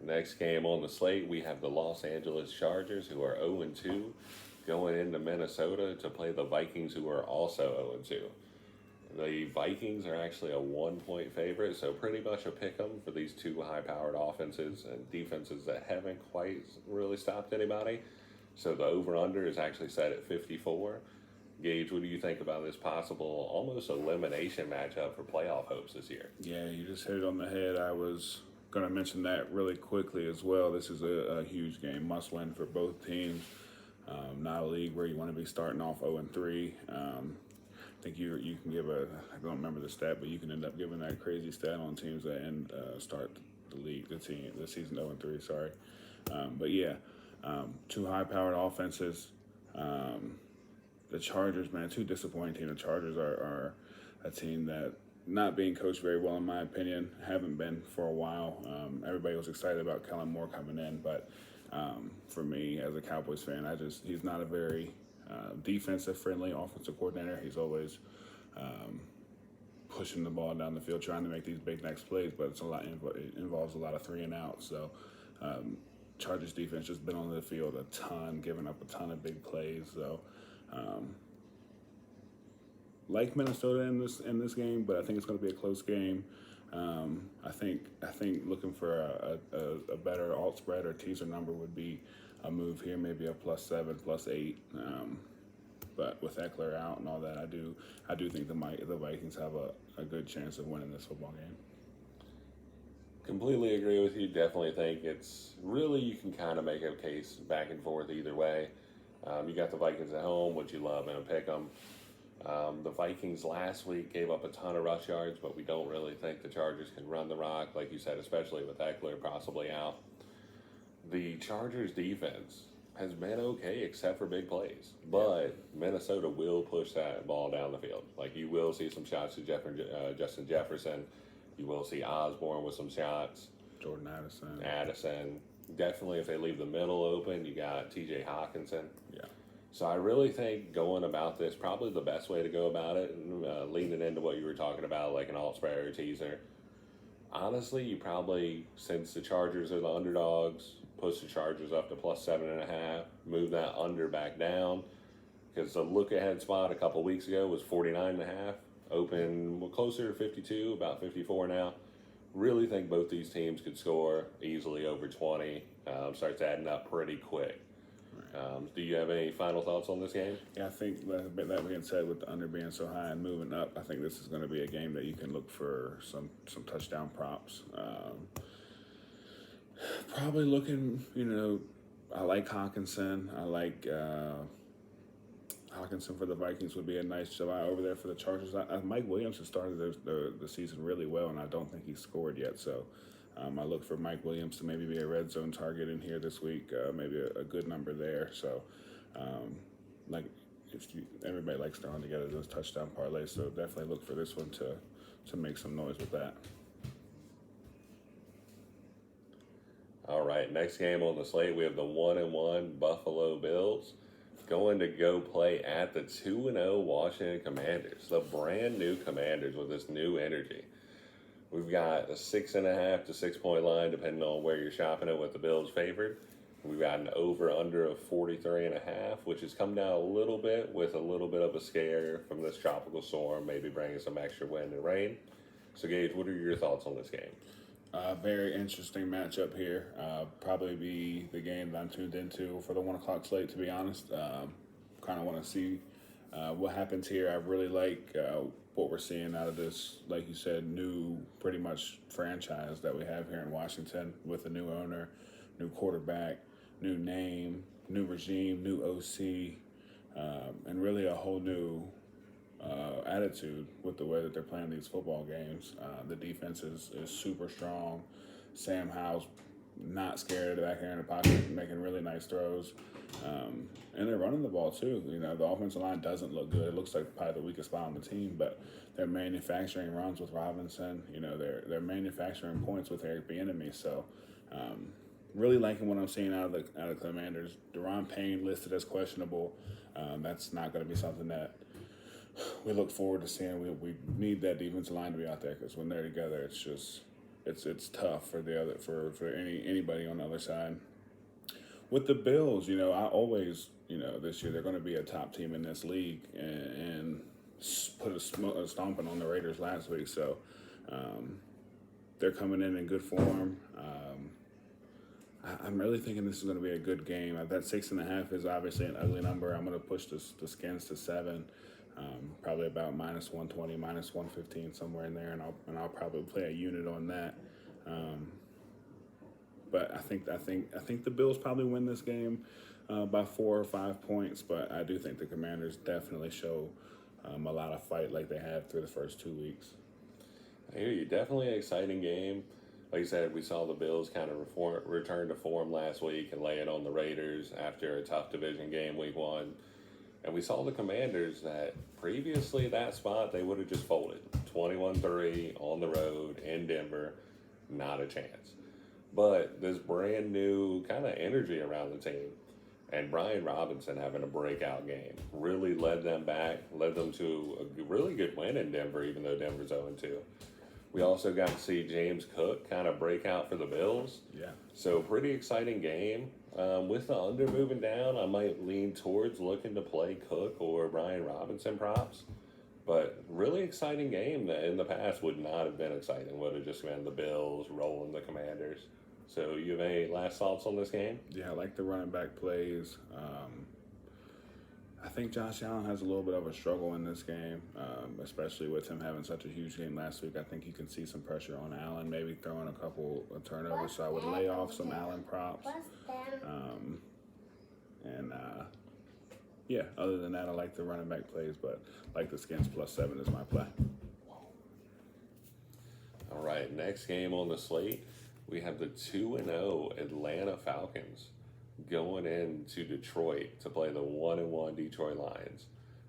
Next game on the slate, we have the Los Angeles Chargers, who are 0-2, going into Minnesota to play the Vikings, who are also 0-2. The Vikings are actually a 1-point favorite, so pretty much a pick 'em for these two high-powered offenses and defenses that haven't quite really stopped anybody. So the over/under is actually set at 54. Gage, what do you think about this possible almost elimination matchup for playoff hopes this year? Yeah, you just hit it on the head. I was going to mention that really quickly as well. This is a huge game, must win for both teams. Not a league where you want to be starting off 0-3. I think you can give I don't remember the stat, but you can end up giving that crazy stat on teams that start the season 0-3. Sorry, but yeah, two high-powered offenses. The Chargers, man, too disappointing team. The Chargers are a team that not being coached very well, in my opinion, haven't been for a while. Everybody was excited about Kellen Moore coming in, but for me, as a Cowboys fan, he's not a very defensive-friendly offensive coordinator. He's always pushing the ball down the field, trying to make these big next plays, but it involves a lot of 3 and outs. So Chargers defense just been on the field a ton, giving up a ton of big plays. So like Minnesota in this game, but I think it's going to be a close game. I think looking for a better alt spread or teaser number would be a move here, maybe a +7, +8. But with Eckler out and all that, I do think the Vikings have a good chance of winning this football game. Completely agree with you. Definitely think it's really, you can kind of make a case back and forth either way. You got the Vikings at home, which you love in a pick 'em. The Vikings last week gave up a ton of rush yards, but we don't really think the Chargers can run the rock, like you said, especially with Eckler possibly out. The Chargers defense has been okay except for big plays, but Minnesota will push that ball down the field. Like, you will see some shots to Justin Jefferson. You will see Osborne with some shots. Jordan Addison. Definitely, if they leave the middle open, you got T.J. Hawkinson. Yeah. So I really think going about this, probably the best way to go about it, leaning into what you were talking about, like an alt spread or teaser. Honestly, you probably, since the Chargers are the underdogs, push the Chargers up to +7.5, move that under back down, because the look-ahead spot a couple weeks ago was 49.5, open closer to 52, about 54 now. Really think both these teams could score easily over 20. Starts adding up pretty quick. Do you have any final thoughts on this game? Yeah, I think that being said, with the under being so high and moving up, I think this is going to be a game that you can look for some touchdown props. Probably looking, I like Hawkinson. I like Hawkinson for the Vikings would be a nice July over there for the Chargers. Mike Williams has started the season really well, and I don't think he's scored yet. So I look for Mike Williams to maybe be a red zone target in here this week, maybe a good number there. So, everybody likes throwing together those touchdown parlays, so definitely look for this one to make some noise with that. All right, next game on the slate, we have the 1-1 Buffalo Bills going to go play at the 2-0 Washington Commanders, the brand new Commanders with this new energy. We've got a 6.5 to 6 point line, depending on where you're shopping it, with the Bills favored. We've got an over/under of 43.5, which has come down a little bit with a little bit of a scare from this tropical storm, maybe bringing some extra wind and rain. So, Gage, what are your thoughts on this game? Very interesting matchup here. Probably be the game that I'm tuned into for the 1 o'clock slate, to be honest. Kind of want to see what happens here. I really like what we're seeing out of this, like you said, new pretty much franchise that we have here in Washington, with a new owner, new quarterback, new name, new regime, new OC, and really a whole new attitude with the way that they're playing these football games. The defense is super strong. Sam Howell's not scared back here in the pocket, making really nice throws. And they're running the ball too. The offensive line doesn't look good. It looks like probably the weakest spot on the team, but they're manufacturing runs with Robinson. They're manufacturing points with Eric Bieniemy. So really liking what I'm seeing out of the Commanders. Deron Payne listed as questionable. That's not going to be something that we look forward to seeing. We need that defensive line to be out there, because when they're together, it's just it's tough for the other for anybody on the other side. With the Bills, I always this year they're going to be a top team in this league and put a stomping on the Raiders last week. So they're coming in good form. I'm really thinking this is going to be a good game. That 6.5 is obviously an ugly number. I'm going to push the Skins to 7, probably about -120, -115, somewhere in there, and I'll probably play a unit on that. But I think the Bills probably win this game by 4 or 5 points. But I do think the Commanders definitely show a lot of fight like they have through the first 2 weeks. I hear you. Definitely an exciting game. Like you said, we saw the Bills kind of return to form last week and lay it on the Raiders after a tough division game week 1. And we saw the Commanders that previously that spot they would have just folded. 21-3 on the road in Denver. Not a chance. But this brand new kind of energy around the team. And Brian Robinson having a breakout game really led them to a really good win in Denver, even though Denver's 0-2. We also got to see James Cook kind of break out for the Bills. Yeah. So pretty exciting game. With the under moving down, I might lean towards looking to play Cook or Brian Robinson props. But really exciting game that in the past would not have been exciting. Would have just been the Bills rolling the Commanders. So you have any last thoughts on this game? Yeah, I like the running back plays. I think Josh Allen has a little bit of a struggle in this game, especially with him having such a huge game last week. I think you can see some pressure on Allen, maybe throwing a couple of turnovers. So I would lay off some Allen props. Yeah, other than that, I like the running back plays, but like the Skins +7 is my play. All right, next game on the slate, we have the 2-0 Atlanta Falcons going into Detroit to play the 1-1 Detroit Lions.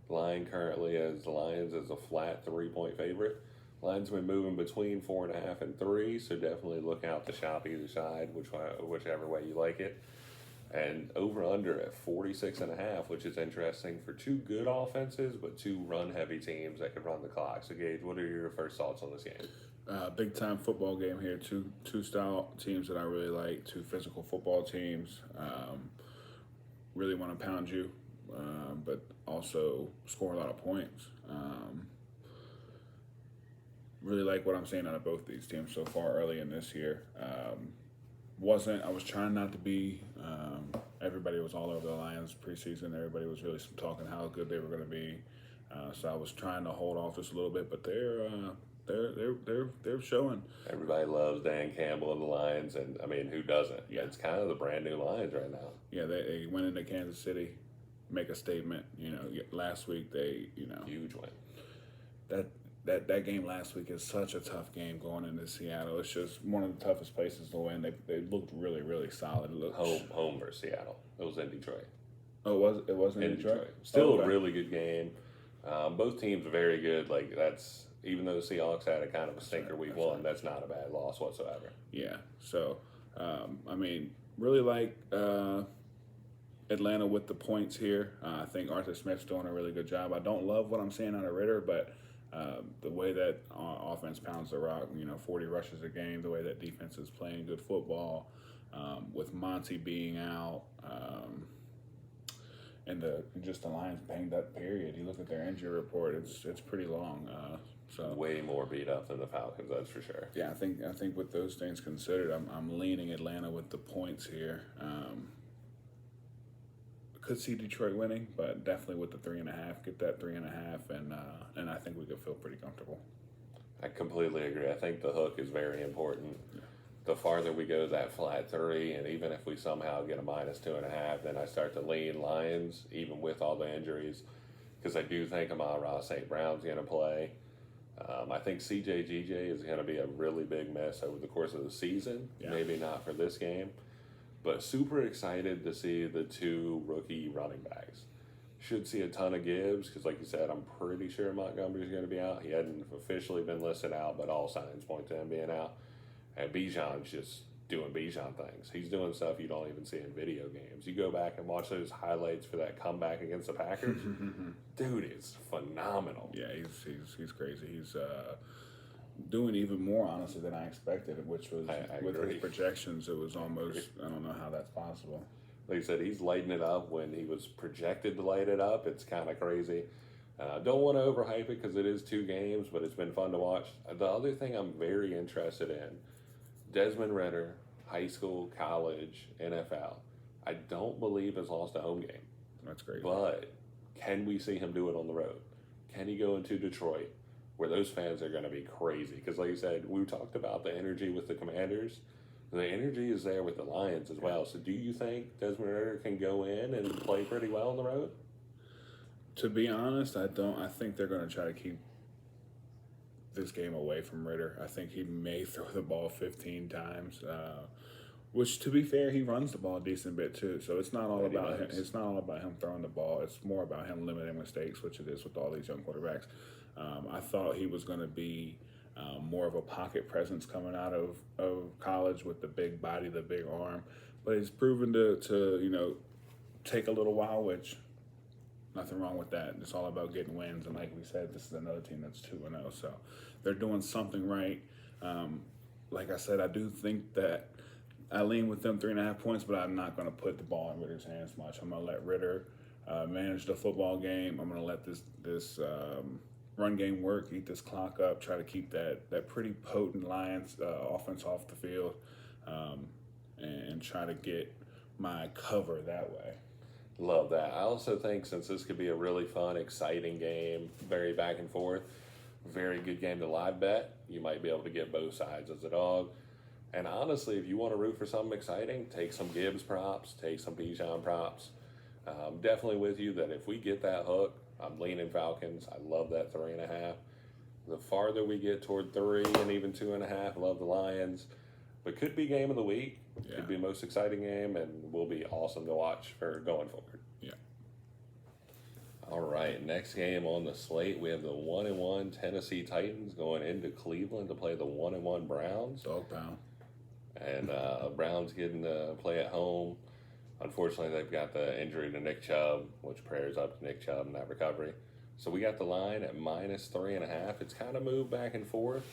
Line currently as the Lions is a flat 3-point favorite. Lions been moving between 4.5 and 3, so definitely look out to shop either side, whichever way you like it. And over under at 46.5, which is interesting for two good offenses, but two run heavy teams that could run the clock. So Gage, what are your first thoughts on this game? Big time football game here. Two style teams that I really like. Two physical football teams. Really want to pound you, but also score a lot of points. Really like what I'm seeing out of both these teams so far early in this year. I was trying not to be. Everybody was all over the Lions preseason. Everybody was really talking how good they were going to be. So I was trying to hold off just a little bit, but they're showing. Everybody loves Dan Campbell and the Lions, and I mean, who doesn't? Yeah. It's kind of the brand new Lions right now. Yeah, they went into Kansas City, make a statement. Last week they, Huge win. That game last week is such a tough game going into Seattle. It's just one of the toughest places to win. They looked really, really solid. Home versus Seattle. It was in Detroit. Oh, it was in Detroit? Still a really good game. Both teams are very good. Even though the Seahawks had a kind of a stinker week 1, that's not a bad loss whatsoever. Yeah. So, really like Atlanta with the points here. I think Arthur Smith's doing a really good job. I don't love what I'm seeing out of Ritter, but the way that offense pounds the rock, 40 rushes a game, the way that defense is playing good football, with Monty being out, and the Lions banged up period. You look at their injury report; it's pretty long. So way more beat up than the Falcons, that's for sure. Yeah, I think with those things considered, I'm leaning Atlanta with the points here. Could see Detroit winning, but definitely with the 3.5, get that 3.5, and I think we could feel pretty comfortable. I completely agree. I think the hook is very important. Yeah. The farther we go that flat 3, and even if we somehow get a -2.5, then I start to lean Lions, even with all the injuries, because I do think Amon-Ra St. Brown's going to play. I think CJ is going to be a really big miss over the course of the season. Yeah. Maybe not for this game. But super excited to see the two rookie running backs. Should see a ton of Gibbs because, like you said, I'm pretty sure Montgomery's going to be out. He hadn't officially been listed out, but all signs point to him being out. And Bijan's just doing Bijan things. He's doing stuff you don't even see in video games. You go back and watch those highlights for that comeback against the Packers. Dude is phenomenal. Yeah, he's crazy. He's doing even more, honestly, than I expected, which was I with agree. his projections, it was almost, I don't know how that's possible. Like I said, he's lighting it up when he was projected to light it up. It's kind of crazy. Don't want to overhype it because it is 2 games, but it's been fun to watch. The other thing I'm very interested in, Desmond Ritter, high school, college, NFL. I don't believe has lost a home game. That's great. But can we see him do it on the road? Can he go into Detroit, where those fans are going to be crazy? Because, like you said, we talked about the energy with the Commanders. The energy is there with the Lions as well. So, do you think Desmond Ritter can go in and play pretty well on the road? To be honest, I don't. I think they're going to try to keep this game away from Ritter. I think he may throw the ball 15 times. Which, to be fair, he runs the ball a decent bit too. So it's not all about him. It's not all about him throwing the ball. It's more about him limiting mistakes, which it is with all these young quarterbacks. I thought he was going to be more of a pocket presence coming out of college with the big body, the big arm, but he's proven to take a little while, which nothing wrong with that. It's all about getting wins, and like we said, this is another team that's 2-0, so they're doing something right. Like I said, I do think that I lean with them 3.5 points, but I'm not going to put the ball in Ritter's hands much. I'm going to let Ritter manage the football game. I'm going to let this run game work, eat this clock up, try to keep that pretty potent Lions offense off the field, and try to get my cover that way. Love that. I also think since this could be a really fun, exciting game, very back and forth, very good game to live bet, you might be able to get both sides as a dog. And honestly, if you want to root for something exciting, take some Gibbs props, take some Bijan props. Definitely with you that if we get that hook, I'm leaning Falcons. I love that 3.5. The farther we get toward 3 and even 2.5, love the Lions. But could be game of the week. Yeah. Could be the most exciting game and will be awesome to watch for going forward. Yeah. All right, next game on the slate, we have the 1-1 Tennessee Titans going into Cleveland to play the 1-1 Browns. Dog pound. And Browns getting to play at home. Unfortunately, they've got the injury to Nick Chubb, which prayers up to Nick Chubb and that recovery. So we got the line at -3.5. It's kind of moved back and forth.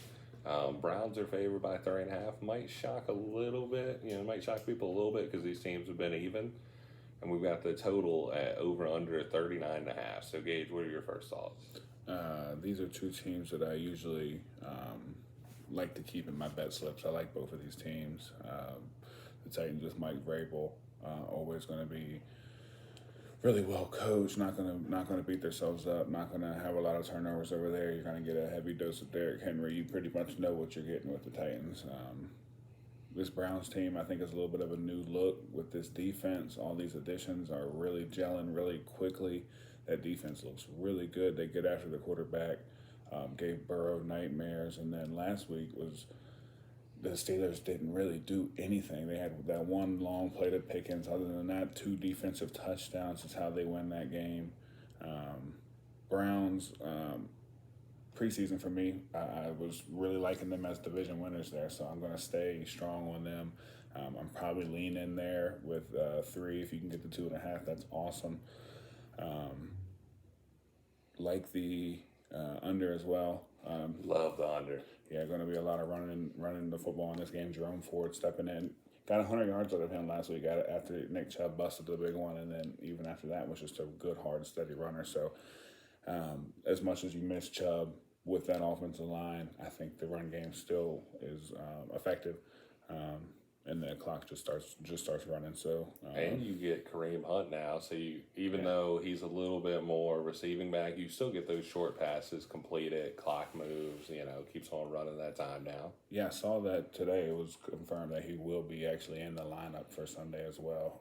Browns are favored by 3.5. Might shock a little bit. Might shock people a little bit because these teams have been even. And we've got the total at over/under at 39.5. So, Gage, what are your first thoughts? These are two teams that I usually like to keep in my bet slips. I like both of these teams. The Titans with Mike Vrabel, always going to be really well coached. Not gonna beat themselves up. Not gonna have a lot of turnovers over there. You're gonna get a heavy dose of Derrick Henry. You pretty much know what you're getting with the Titans. This Browns team, I think, is a little bit of a new look with this defense. All these additions are really gelling really quickly. That defense looks really good. They get after the quarterback. Gave Burrow nightmares, and then last week was the Steelers didn't really do anything. They had that one long play to Pickens. Other than that, 2 defensive touchdowns is how they win that game. Browns, preseason for me, I was really liking them as division winners there, so I'm going to stay strong on them. I'm probably leaning there with 3. If you can get the 2.5, that's awesome. Like the under as well. Love the under. Yeah, going to be a lot of running the football in this game. Jerome Ford stepping in. Got 100 yards out of him last week after Nick Chubb busted the big one, and then even after that was just a good, hard, steady runner. So as much as you miss Chubb with that offensive line, I think the run game still is effective. And the clock just starts running. So and you get Kareem Hunt now, so even though he's a little bit more receiving back, you still get those short passes completed, clock moves. Keeps on running that time now. Yeah, I saw that today. It was confirmed that he will be actually in the lineup for Sunday as well.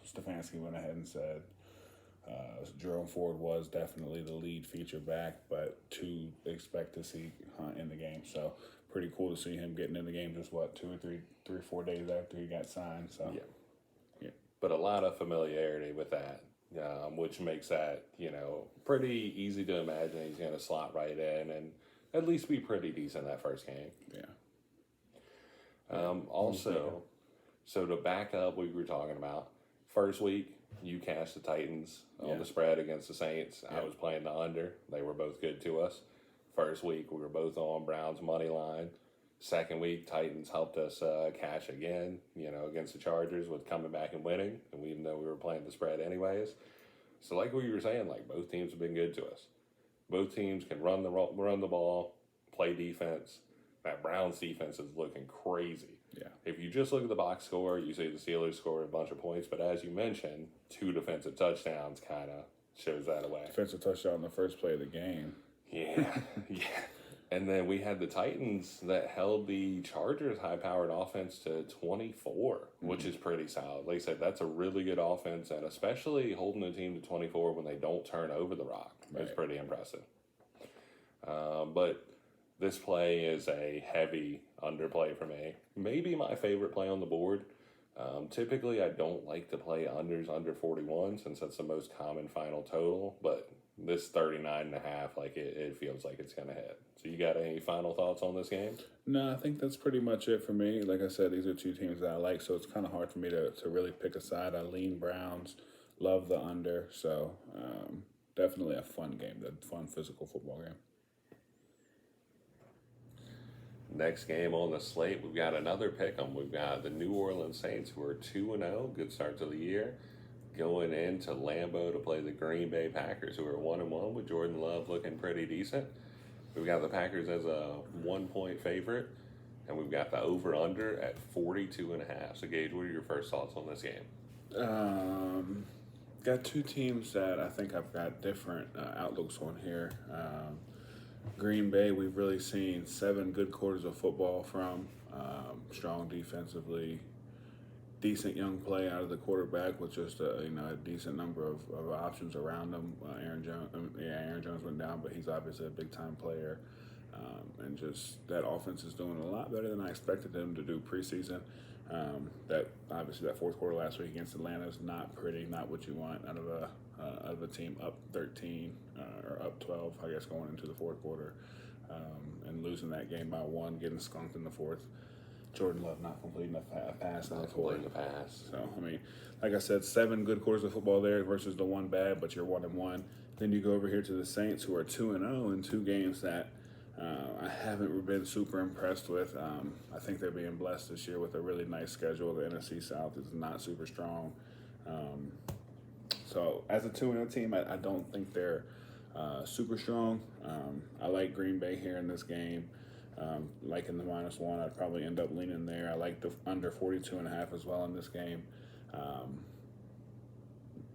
Stefanski went ahead and said Jerome Ford was definitely the lead feature back, but to expect to see Hunt in the game. So pretty cool to see him getting in the game just 2 or 3 or 4 days after he got signed. So yeah. But a lot of familiarity with that, which makes that pretty easy to imagine he's going to slot right in and at least be pretty decent that first game. Yeah. Also, so to back up what we were talking about, first week you cashed the Titans on the spread against the Saints. I was playing the under. They were both good to us. First week, we were both on Browns money line. Second week, Titans helped us cash again, against the Chargers with coming back and winning, and even though we were playing the spread anyways. So like what you were saying, like both teams have been good to us. Both teams can run the ball, play defense. That Browns defense is looking crazy. Yeah. If you just look at the box score, you see the Steelers scored a bunch of points, but as you mentioned, 2 defensive touchdowns kind of shows that away. Defensive touchdown on the first play of the game. Yeah, yeah. And then we had the Titans that held the Chargers' high-powered offense to 24, which is pretty solid. Like I said, that's a really good offense, and especially holding a team to 24 when they don't turn over the rock is pretty impressive. But this play is a heavy underplay for me. Maybe my favorite play on the board. Typically, I don't like to play unders under 41 since that's the most common final total, but this 39.5, like it feels like it's going to hit. So you got any final thoughts on this game? No, I think that's pretty much it for me. Like I said, these are two teams that I like, so it's kind of hard for me to really pick a side. I lean Browns, love the under, so definitely a fun game, a fun physical football game. Next game on the slate, we've got another pick 'em. We've got the New Orleans Saints, who are 2-0, good start to the year, going into Lambeau to play the Green Bay Packers, who are 1-1 with Jordan Love looking pretty decent. We've got the Packers as a 1-point favorite, and we've got the over-under at 42.5. So, Gage, what are your first thoughts on this game? Got two teams that I think I've got different outlooks on here. Green Bay, we've really seen 7 good quarters of football from. Strong defensively, decent young play out of the quarterback with just a decent number of options around him. Aaron Jones went down, but he's obviously a big time player, and just that offense is doing a lot better than I expected them to do preseason. That fourth quarter last week against Atlanta is not pretty, not what you want out of a team up 13 or up 12, I guess, going into the fourth quarter, and losing that game by 1, getting skunked in the fourth. Jordan Love not completing a pass. Not completing a pass. So, I mean, like I said, 7 good quarters of football there versus the 1 bad, but you're 1-1. Then you go over here to the Saints, who are 2-0 in 2 games that I haven't been super impressed with. I think they're being blessed this year with a really nice schedule. The NFC South is not super strong. So, as a 2-0 team, I don't think they're super strong. I like Green Bay here in this game. Like in the -1, I'd probably end up leaning there. I like the under 42.5 as well in this game.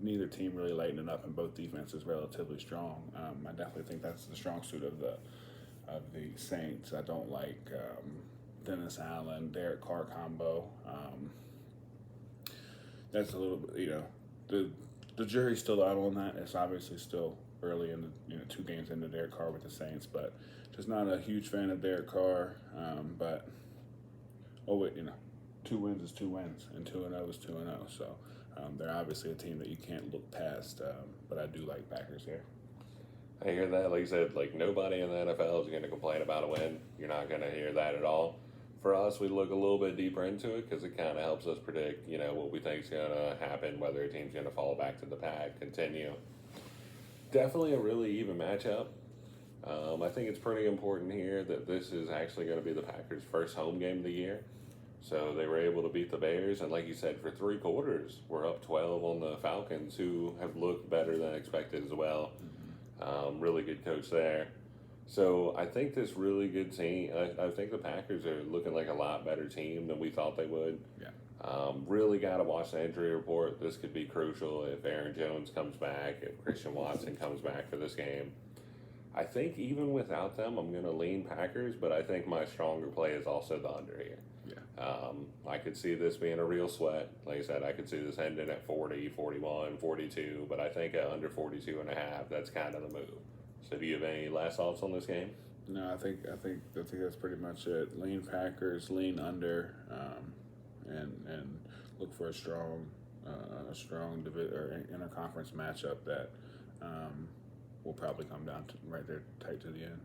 Neither team really lighting it up, and both defenses relatively strong. I definitely think that's the strong suit of the Saints. I don't like Dennis Allen, Derek Carr combo. That's a little bit, the jury's still out on that. It's obviously still early in the 2 games into Derek Carr with the Saints, but just not a huge fan of Derek Carr. But 2 wins is 2 wins, and 2-0 is 2-0. So they're obviously a team that you can't look past. But I do like Packers here. I hear that. Like you said, like nobody in the NFL is going to complain about a win. You're not going to hear that at all. For us, we look a little bit deeper into it because it kind of helps us predict, what we think is going to happen, whether a team's going to fall back to the pack, continue. Definitely a really even matchup. I think it's pretty important here that this is actually going to be the Packers' first home game of the year. So they were able to beat the Bears, and like you said, for 3 quarters, we're up 12 on the Falcons, who have looked better than expected as well. Really good coach there. So I think this really good team, I think the Packers are looking like a lot better team than we thought they would. Yeah. Really got to watch the injury report. This could be crucial if Aaron Jones comes back, if Christian Watson comes back for this game. I think even without them, I'm going to lean Packers, but I think my stronger play is also the under here. Yeah. I could see this being a real sweat. Like I said, I could see this ending at 40, 41, 42, but I think at under 42.5, that's kind of the move. So do you have any last thoughts on this game? No, I think that's pretty much it. Lean Packers, lean under, and look for a strong interconference matchup that will probably come down to right there tight to the end.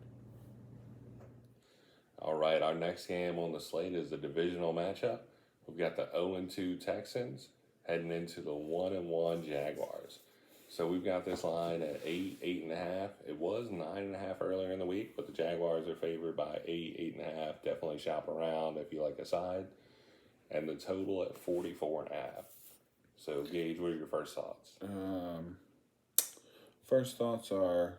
All right, our next game on the slate is the divisional matchup. We've got the 0-2 Texans heading into the 1-1 Jaguars. So we've got this line at 8.5. It was 9.5 earlier in the week, but the Jaguars are favored by 8.5. Definitely shop around if you like a side. And the total at 44.5. So Gage, what are your first thoughts? First thoughts are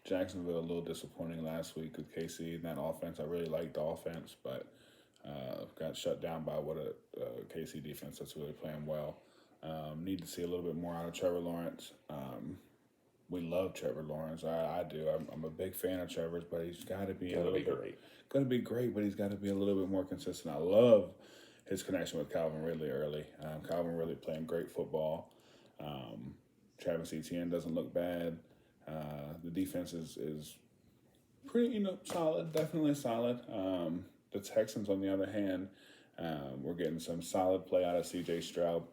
Jacksonville a little disappointing last week with KC. That offense, I really liked the offense, but got shut down by what a KC defense that's really playing well. Need to see a little bit more out of Trevor Lawrence. We love Trevor Lawrence. I do. I'm a big fan of Trevor's, but he's got to be great. Going to be great, but he's got to be a little bit more consistent. I love his connection with Calvin Ridley early. Calvin Ridley playing great football. Travis Etienne doesn't look bad. The defense is pretty, solid, definitely solid. The Texans, on the other hand, we're getting some solid play out of C.J. Stroud.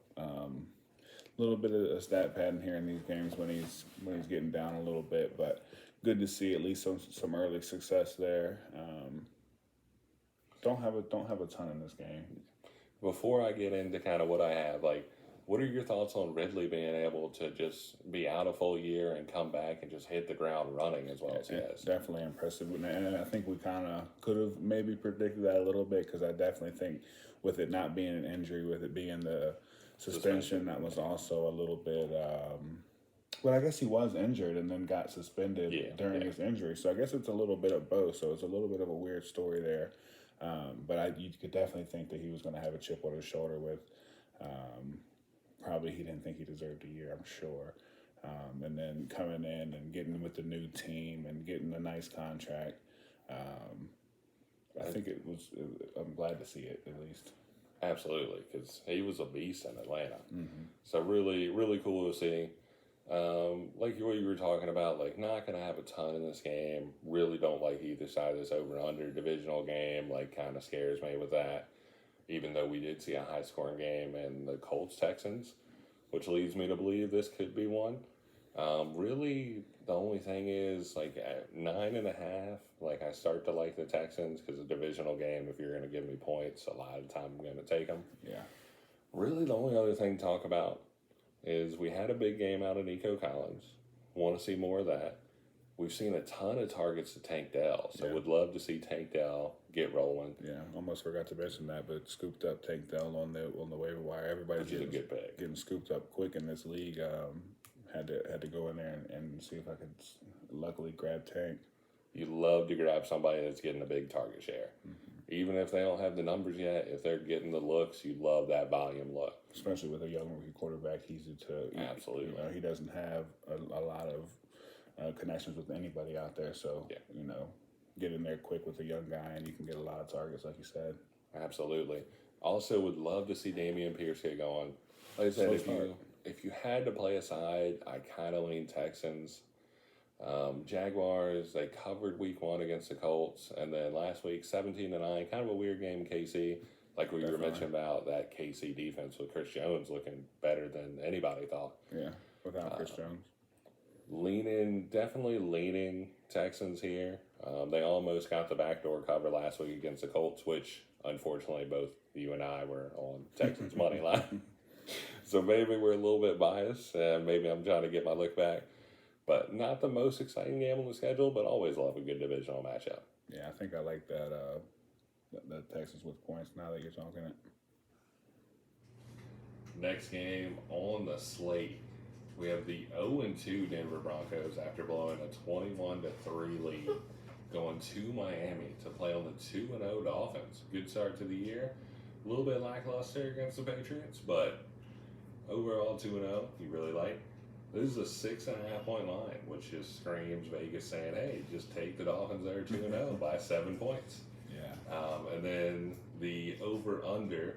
A little bit of a stat pattern here in these games when he's getting down a little bit, but good to see at least some early success there. Don't have a ton in this game. Before I get into kind of what I have, what are your thoughts on Ridley being able to just be out a full year and come back and just hit the ground running as well as he has? Definitely impressive. And I think we kind of could have maybe predicted that a little bit because I definitely think with it not being an injury, with it being the suspension, that was also a little bit but I guess he was injured and then got suspended during his injury. So I guess it's a little bit of both. So it's a little bit of a weird story there. But you could definitely think that he was going to have a chip on his shoulder with probably he didn't think he deserved a year, I'm sure. And then coming in and getting with the new team and getting a nice contract. I think I'm glad to see it at least. Absolutely, because he was a beast in Atlanta. Mm-hmm. So really, really cool to see. Like what you were talking about, not going to have a ton in this game. Really don't like either side of this over-under divisional game. Kind of scares me with that. Even though we did see a high-scoring game in the Colts-Texans, which leads me to believe this could be one. Really, the only thing is, at 9.5, I start to like the Texans because a divisional game, if you're going to give me points, a lot of the time I'm going to take them. Yeah. Really, the only other thing to talk about is we had a big game out of Nico Collins. Want to see more of that. We've seen a ton of targets to Tank Dell, so would love to see Tank Dell get rolling. Yeah, almost forgot to mention that, but scooped up Tank Dell on the waiver wire. Everybody's getting scooped up quick in this league. Had to go in there and see if I could luckily grab Tank. You love to grab somebody that's getting a big target share. Mm-hmm. Even if they don't have the numbers yet, if they're getting the looks, you love that volume look. Especially with a young rookie quarterback, easy to... Absolutely. He doesn't have a lot of connections with anybody out there, so, get in there quick with a young guy and you can get a lot of targets, like you said. Absolutely. Also would love to see Dameon Pierce get going. Like I said, if you had to play a side, I kind of lean Texans. Jaguars, they covered week 1 against the Colts, and then last week 17-9, kind of a weird game in KC. Like we were mentioning about that KC defense with Chris Jones looking better than anybody thought. Yeah, without Chris Jones. Definitely leaning Texans here. They almost got the backdoor cover last week against the Colts, which unfortunately both you and I were on Texans money line. So maybe we're a little bit biased, and maybe I'm trying to get my look back. But not the most exciting game on the schedule, but always love a good divisional matchup. Yeah, I think I like that Texans with points now that you're talking it. Next game on the slate, we have the 0-2 Denver Broncos after blowing a 21-3 lead, going to Miami to play on the 2-0 Dolphins. Good start to the year. A little bit lackluster against the Patriots, but overall 2-0, you really like. This is a 6.5 point line, which just screams Vegas saying, hey, just take the Dolphins there 2-0 by 7 points. Yeah. And then the over-under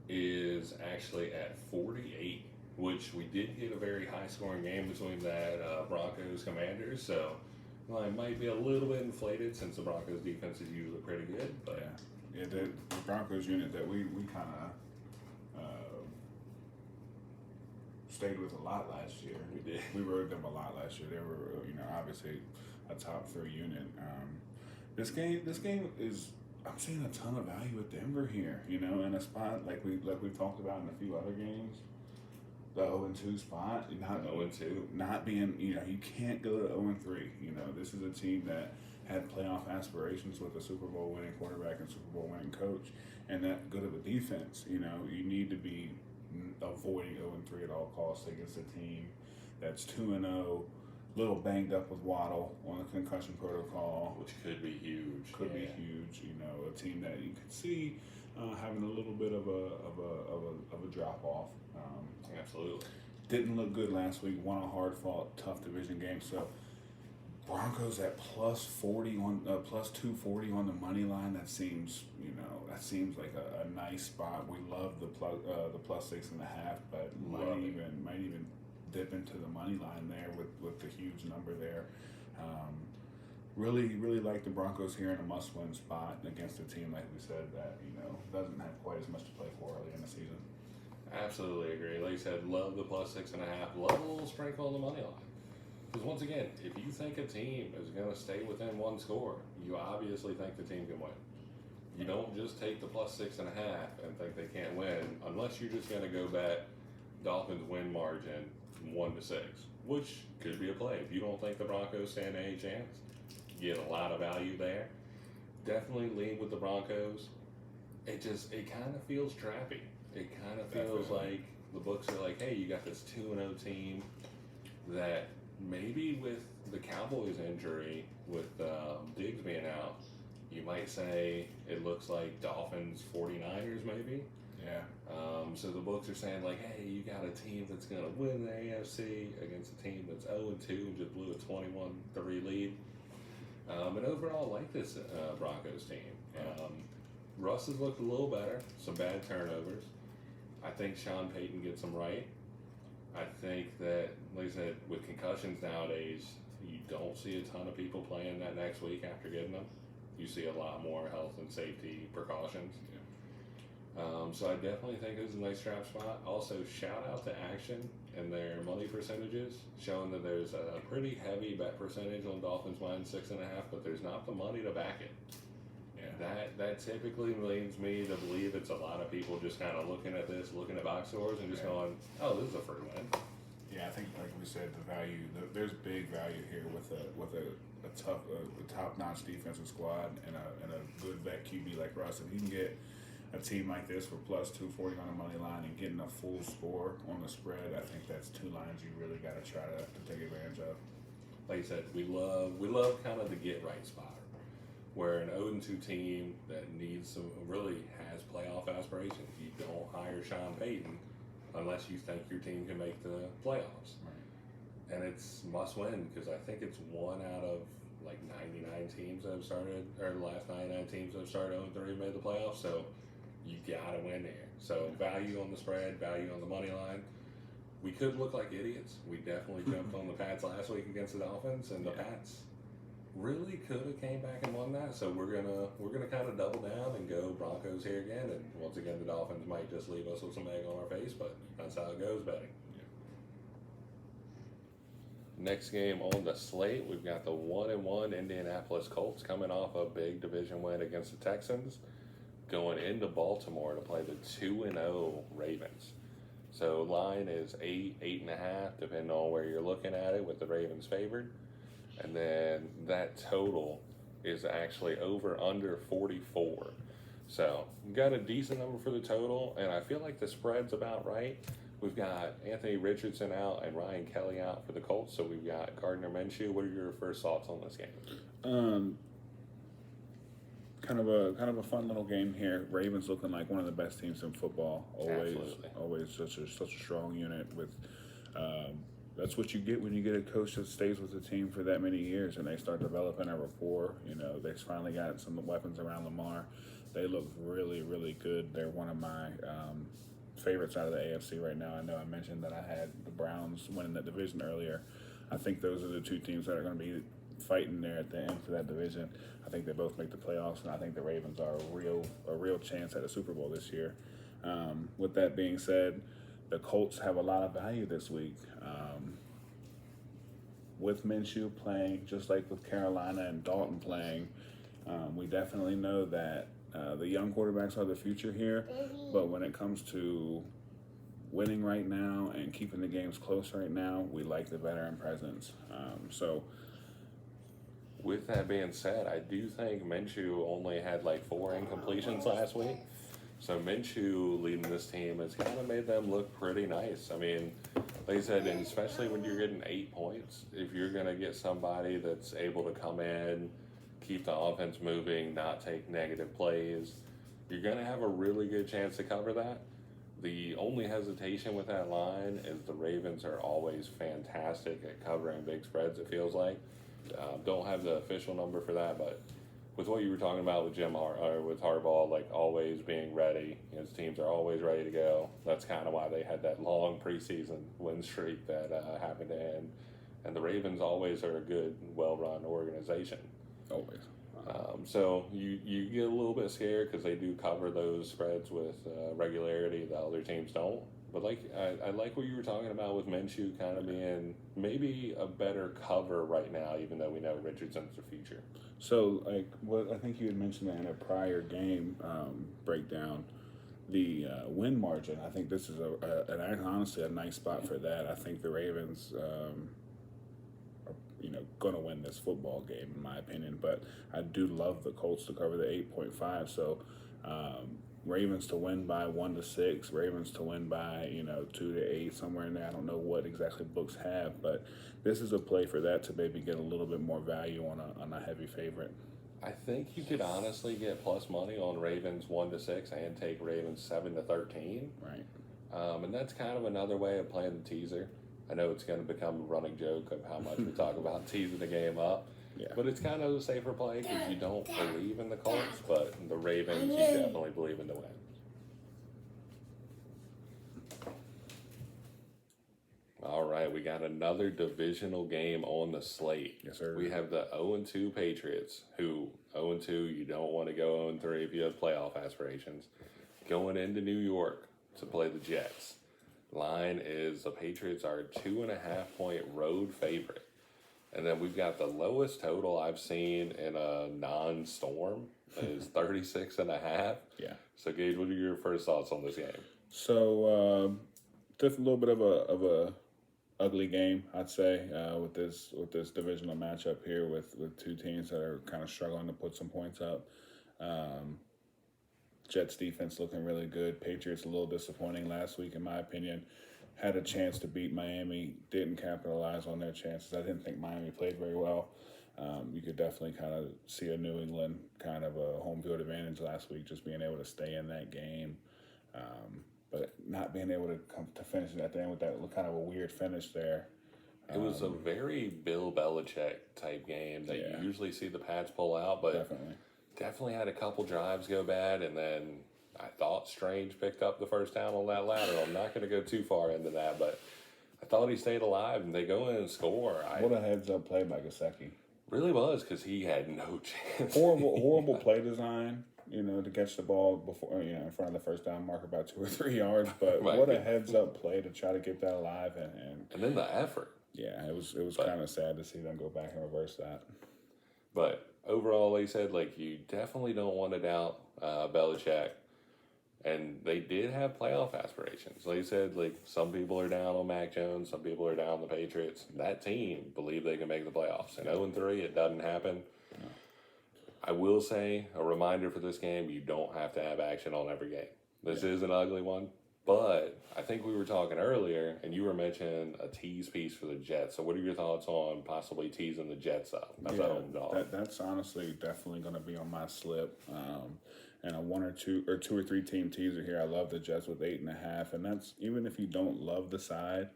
is actually at 48, which we did get a very high-scoring game between that Broncos-Commanders, so line might be a little bit inflated since the Broncos' defense is usually pretty good. But yeah, the Broncos unit that we kind of stayed with a lot last year. We did. We rode them a lot last year. They were, obviously a top 3 unit. This game is. I'm seeing a ton of value with Denver here. In a spot like we talked about in a few other games. the 0-2 spot. Not 0-2. Not being, you can't go to 0-3. This is a team that had playoff aspirations with a Super Bowl winning quarterback and Super Bowl winning coach, and that good of a defense. You need to be avoiding 0-3 at all costs against a team that's 2-0, little banged up with Waddle on the concussion protocol, which could be huge. Be huge. A team that you could see having a little bit of a drop off. Absolutely. Didn't look good last week. Won a hard fought, tough division game. So Broncos at plus 40 on plus 240 on the money line. That seems like a nice spot. We love the plus 6.5, but might even dip into the money line there with the huge number there. Really like the Broncos here in a must-win spot against a team, like we said, that doesn't have quite as much to play for early in the season. Absolutely agree. Like you said, love the plus 6.5. Love a little sprinkle on the money line. Because once again, if you think a team is going to stay within one score, you obviously think the team can win. You don't just take the plus 6.5 and think they can't win, unless you're just going to go bet Dolphins win margin 1-6, which could be a play. If you don't think the Broncos stand any chance, you get a lot of value there. Definitely lean with the Broncos. It kind of feels trappy. It kind of feels like the books are like, hey, you got this 2-0 team that maybe with the Cowboys injury, with Diggs being out, you might say it looks like Dolphins 49ers maybe. Yeah. So the books are saying like, hey, you got a team that's going to win the AFC against a team that's 0-2 and just blew a 21-3 lead. And overall, I like this Broncos team. Russ has looked a little better. Some bad turnovers. I think Sean Payton gets them right. I think that, like I said, with concussions nowadays, you don't see a ton of people playing that next week after getting them. You see a lot more health and safety precautions. Yeah. So I definitely think this is a nice trap spot. Also, shout out to Action and their money percentages, showing that there's a pretty heavy bet percentage on Dolphins minus 6.5, but there's not the money to back it. Yeah. That typically leads me to believe it's a lot of people just kind of looking at box scores and just going, oh, this is a free win. Yeah, I think like we said, the value. There's big value here with a top-notch defensive squad and a good vet QB like Russ. If you can get a team like this for plus 240 on the money line and getting a full score on the spread, I think that's two lines you really got to try to take advantage of. Like you said, we love kind of the get right spotter, where an 0-2 team that really has playoff aspirations. You don't hire Sean Payton unless you think your team can make the playoffs. Right. And it's must win because I think it's one out of like 99 teams that have started, or the last 99 teams that have started 0-3 and made the playoffs. So you gotta win there. So value on the spread, value on the money line. We could look like idiots. We definitely jumped on the Pats last week against the Dolphins, and the Pats really could have came back and won that. So we're gonna kind of double down and go Broncos here again. And once again, the Dolphins might just leave us with some egg on our face, but that's how it goes betting. Next game on the slate, we've got the 1-1 Indianapolis Colts coming off a big division win against the Texans, going into Baltimore to play the 2-0 Ravens. So line is 8.5, depending on where you're looking at it, with the Ravens favored. And then that total is actually under 44. So we've got a decent number for the total, and I feel like the spread's about right. We've got Anthony Richardson out and Ryan Kelly out for the Colts, so we've got Gardner Minshew. What are your first thoughts on this game? Kind of a fun little game here. Ravens looking like one of the best teams in football. Always such a strong unit. With that's what you get when you get a coach that stays with the team for that many years and they start developing a rapport. They finally got some weapons around Lamar. They look really, really good. They're one of my favorites out of the AFC right now. I know I mentioned that I had the Browns winning that division earlier. I think those are the two teams that are going to be fighting there at the end for that division. I think they both make the playoffs, and I think the Ravens are a real chance at a Super Bowl this year. With that being said, the Colts have a lot of value this week. With Minshew playing, just like with Carolina and Dalton playing, we definitely know that the young quarterbacks are the future here. But when it comes to winning right now and keeping the games close right now, we like the veteran presence. So With that being said, I do think Minshew only had like 4 incompletions last week. So Minshew leading this team has kind of made them look pretty nice. I mean, like I said, and especially when you're getting 8 points, if you're going to get somebody that's able to come in, keep the offense moving, not take negative plays, you're going to have a really good chance to cover that. The only hesitation with that line is the Ravens are always fantastic at covering big spreads, it feels like. Don't have the official number for that, but with what you were talking about with with Harbaugh, like always being ready, his teams are always ready to go. That's kind of why they had that long preseason win streak that happened to end. And the Ravens always are a good, well-run organization. always. So you get a little bit scared because they do cover those spreads with regularity that other teams don't. But I like what you were talking about with Minshew kind of being maybe a better cover right now, even though we know Richardson's the future. So, like, what I think you had mentioned that in a prior game breakdown, the win margin. I think this is honestly a nice spot for that. I think the Ravens are, going to win this football game, in my opinion. But I do love the Colts to cover the 8.5. So, Ravens to win by 1-6, Ravens to win by 2-8, somewhere in there. I don't know what exactly books have, but this is a play for that to maybe get a little bit more value on a heavy favorite. I think you could honestly get plus money on Ravens 1-6 and take Ravens 7-13. Right. And that's kind of another way of playing the teaser. I know it's going to become a running joke of how much we talk about teasing the game up. Yeah. But it's kind of a safer play because you don't believe in the Colts, but the Ravens, you definitely believe in the win. All right, we got another divisional game on the slate. Yes, sir. We have the 0-2 Patriots, who 0-2, you don't want to go 0-3 if you have playoff aspirations, going into New York to play the Jets. Line is the Patriots are a 2.5-point road favorite. And then we've got the lowest total I've seen in a non-storm is 36.5. Yeah. So, Gage, what are your first thoughts on this game? So, just a little bit of a ugly game, I'd say, with this divisional matchup here with two teams that are kind of struggling to put some points up. Jets defense looking really good. Patriots a little disappointing last week, in my opinion. Had a chance to beat Miami, didn't capitalize on their chances. I didn't think Miami played very well. You could definitely kind of see a New England kind of a home field advantage last week, just being able to stay in that game. But not being able to come to finish at the end with that kind of a weird finish there. It was a very Bill Belichick type game that you usually see the Pats pull out, but definitely had a couple drives go bad, and then I thought Strange picked up the first down on that ladder. I'm not going to go too far into that, but I thought he stayed alive, and they go in and score. What a heads-up play by Gesicki. Really was, because he had no chance. Horrible play design, to catch the ball before, in front of the first down marker by 2 or 3 yards. But what a heads-up play to try to get that alive. And then the effort. Yeah, it was kind of sad to see them go back and reverse that. But overall, like I said, you definitely don't want to doubt Belichick. And they did have playoff aspirations. Like I said, some people are down on Mac Jones, some people are down on the Patriots. That team believe they can make the playoffs. And 0-3, it doesn't happen. No. I will say, a reminder for this game, you don't have to have action on every game. This is an ugly one. But I think we were talking earlier, and you were mentioning a tease piece for the Jets. So what are your thoughts on possibly teasing the Jets up? That's honestly definitely going to be on my slip. And a 1 or 2 or 2 or 3 team teaser here. I love the Jets with 8.5, and that's even if you don't love the side.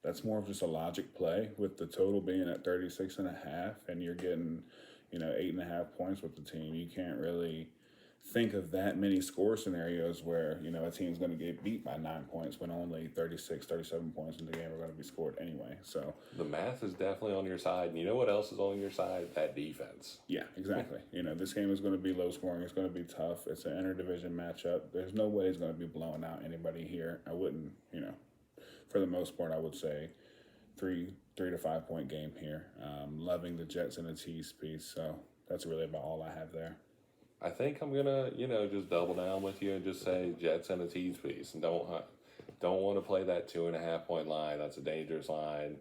That's more of just a logic play with the total being at 36.5, and you're getting 8.5 points with the team. You can't really think of that many score scenarios where a team's going to get beat by 9 points when only 36, 37 points in the game are going to be scored anyway. So the math is definitely on your side. And you know what else is on your side? That defense. Yeah, exactly. This game is going to be low scoring. It's going to be tough. It's an interdivision matchup. There's no way it's going to be blowing out anybody here. I wouldn't, for the most part, I would say 3 to 5 point game here. Loving the Jets in a tease piece. So that's really about all I have there. I think I'm going to, just double down with you and just say Jets and a tease piece. And Don't want to play that 2.5-point line. That's a dangerous line.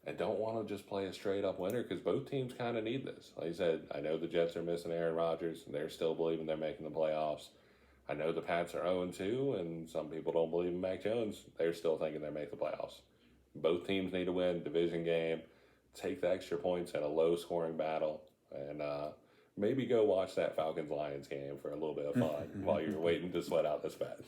And don't want to just play a straight-up winner because both teams kind of need this. Like I said, I know the Jets are missing Aaron Rodgers. And they're still believing they're making the playoffs. I know the Pats are 0-2, and some people don't believe in Mac Jones. They're still thinking they make the playoffs. Both teams need to win. Division game. Take the extra points in a low-scoring battle. And maybe go watch that Falcons-Lions game for a little bit of fun while you're waiting to sweat out this bet.